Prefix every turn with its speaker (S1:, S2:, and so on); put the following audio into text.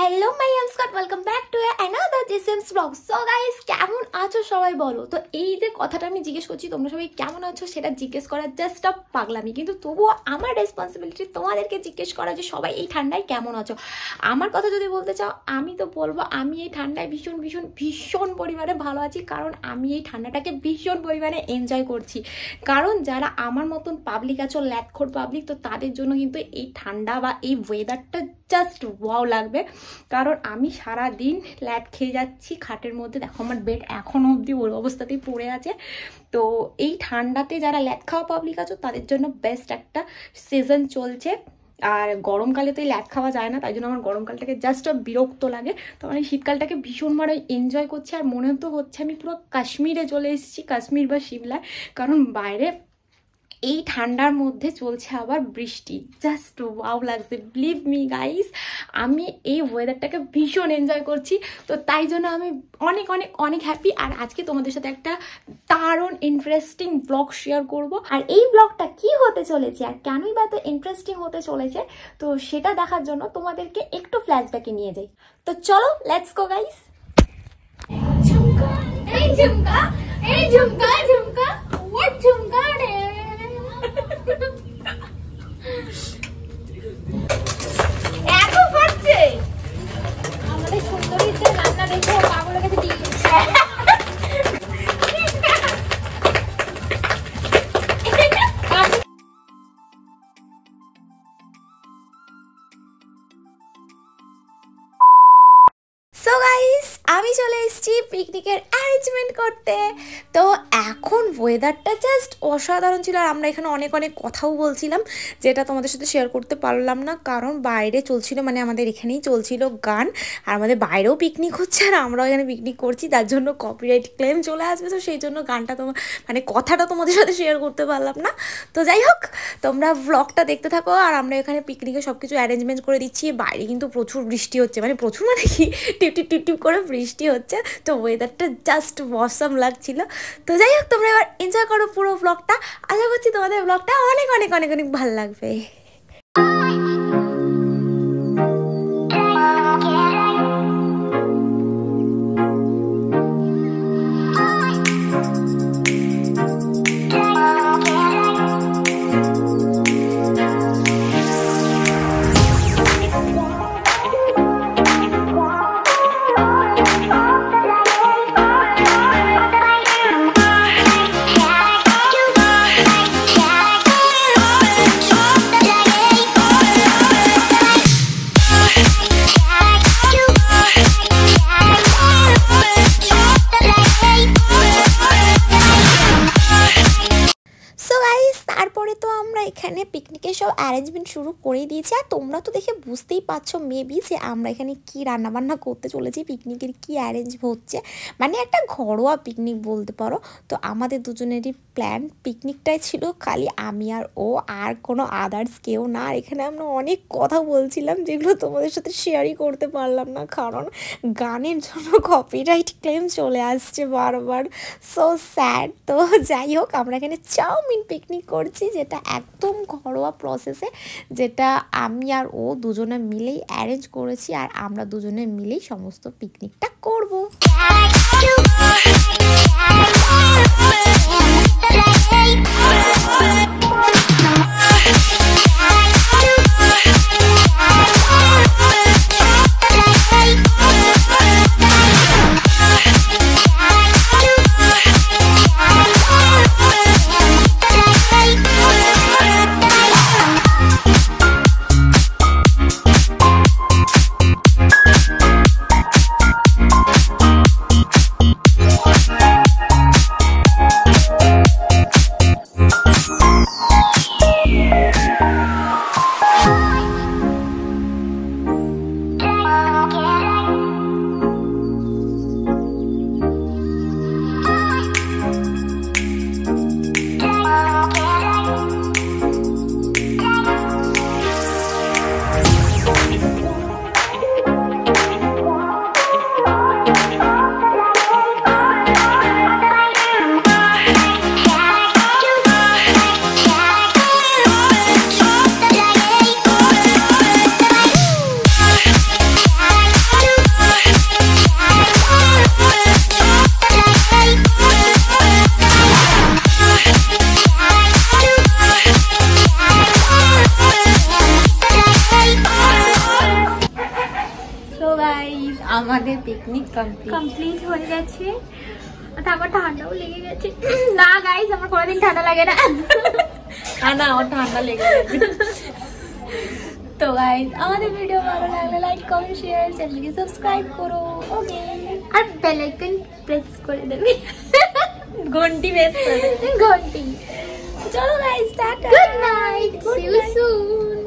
S1: Hello my M Scott, welcome back to another Jessem's blog. So guys, কেমন আছো সবাই বলো? তো এই যে কথাটা আমি জিজ্ঞেস করছি তোমরা সবাই কেমন আছো সেটা জিজ্ঞেস করা জাস্ট আ পাগলামি, কিন্তু তবুও আমার রেসপন্সিবিলিটি তোমাদেরকে জিজ্ঞেস করা যে সবাই এই ঠান্ডায় কেমন আছো। আমার কথা যদি বলতে চাও, আমি তো বলবো আমি এই ঠান্ডায় ভীষণ ভীষণ ভীষণ পরিমাণে ভালো আছি, কারণ আমি এই ঠান্ডাটাকে ভীষণ পরিমাণে এনজয় করছি। কারণ যারা আমার মতন পাবলিক আছো, ল্যাদখোর পাবলিক, তো তাদের জন্য কিন্তু এই ঠান্ডা বা এই ওয়েদারটা জাস্ট ওয়াও লাগবে। কারণ আমি সারা দিন ল্যাদ খেয়ে যাচ্ছি খাটের মধ্যে, দেখো আমার বেড এখনো অবধি ওর অবস্থাতেই পড়ে আছে। তো এই ঠান্ডাতে যারা ল্যাদ খাওয়া পাবলিক আছো তাদের জন্য বেস্ট একটা সিজন চলছে। আর গরমকালে তো এই ল্যাদ খাওয়া যায় না, তাই জন্য আমার গরমকালটাকে জাস্ট বিরক্ত লাগে। তো আমি শীতকালটাকে ভীষণভাবে এনজয় করছি, আর মনে তো হচ্ছে আমি পুরো কাশ্মীরে চলে এসেছি, কাশ্মীর বা সিমলায়। কারণ বাইরে এই ঠান্ডার মধ্যে চলছে আবার বৃষ্টি, জাস্ট ওয়াও লাগছে। বিলিভ মি গাইস, আমি এই ওয়েদারটাকে ভীষণ এনজয় করছি। তো তাই জন্য আমি অনেক অনেক অনেক হ্যাপি। আর আজকে তোমাদের সাথে একটা দারুণ ইন্টারেস্টিং ব্লগ শেয়ার করব। আর এই ব্লগটা কি হতে চলেছে আর কেনই বা তো ইন্টারেস্টিং হতে চলেছে, তো সেটা দেখার জন্য তোমাদেরকে একটু ফ্ল্যাশব্যাকে নিয়ে যাই। তো চলো, লেটস গো গাইস। ঝুমকা, এই ঝুমকা, এই ঝুমকা, ঝুমকা, হোয়াট ঝুমকা রে? এত ফাটছে আমাদের সুন্দরীতে রান্না দেখে পাগলের কাছে দিয়ে গেছে। সো গাইস, আমি চলে এসেছি পিকনিকের অ্যারেঞ্জমেন্ট করতে। তো এখন ওয়েদারটা জাস্ট অসাধারণ ছিল, আর আমরা এখানে অনেক অনেক কথাও বলছিলাম, যেটা তোমাদের সাথে শেয়ার করতে পারলাম না, কারণ বাইরে চলছিল, মানে আমাদের এখানেই চলছিল গান, আর আমাদের বাইরেও পিকনিক হচ্ছে আর আমরাও এখানে পিকনিক করছি, তার জন্য কপিরাইট ক্লেম চলে আসবে। তো সেই জন্য গানটা মানে কথাটা তোমাদের সাথে শেয়ার করতে পারলাম না। তো যাই হোক, তোমরা ব্লগটা দেখতে থাকো। আর আমরা এখানে পিকনিকে সব কিছু অ্যারেঞ্জমেন্ট করে দিচ্ছি। বাইরে কিন্তু প্রচুর বৃষ্টি হচ্ছে, মানে প্রচুর মানে কি, টিপ টিপ টিপ টিপ করে বৃষ্টি হচ্ছে। তো ওয়েদারটা জাস্ট অসাম লাগছিল। তো যাই হোক, তোমরা এবার এনজয় করো পুরো ব্লগটা। আশা করছি তোমাদের ব্লগটা অনেক অনেক অনেক অনেক ভালো লাগবে। তারপরে তো আমরা এখানে পিকনিকের সব অ্যারেঞ্জমেন্ট শুরু করে দিয়েছি। আর তোমরা তো দেখে বুঝতেই পারছো মেবি যে আমরা এখানে কি রান্নাবান্না করতে চলেছি, পিকনিকের কি অ্যারেঞ্জ হচ্ছে, মানে একটা ঘরোয়া পিকনিক বলতে পারো। তো আমাদের দুজনেরই প্ল্যান পিকনিকটাই ছিল খালি আমি আর ও, আর কোনো আদার্স কেউ না। আর এখানে আমরা অনেক কথা বলছিলাম যেগুলো তোমাদের সাথে শেয়ারই করতে পারলাম না, কারণ গানের জন্য কপিরাইট ক্লেম চলে আসছে বারবার। So sad. তো যাই হোক, আমরা এখানে চাউমিন পিকনিক করছি, যেটা একদম ঘরোয়া প্রসেসে, যেটা আমি আর ও দুজনে মিলেই অ্যারেঞ্জ করেছি, আর আমরা দুজনে মিলেই সমস্ত পিকনিকটা করব। আজকে পিকনিক
S2: কমপ্লিট হয়ে গেছে। আমার ঠান্ডাও লেগে গেছে। না গাইস, আমার কোনোদিন ঠান্ডা লাগে না।
S1: না আমার ঠান্ডা লেগে গেছে। তো গাইস আমাদের ভিডিও ভালো লাগলে লাইক কমেন্ট শেয়ার, চ্যানেলকে সাবস্ক্রাইব করো। ওকে,
S2: আর বেল আইকন প্রেস করে দেবে,
S1: ঘন্টি প্রেস করে দেবে,
S2: ঘন্টি।
S1: চলো guys, tata,
S2: good night, see you soon.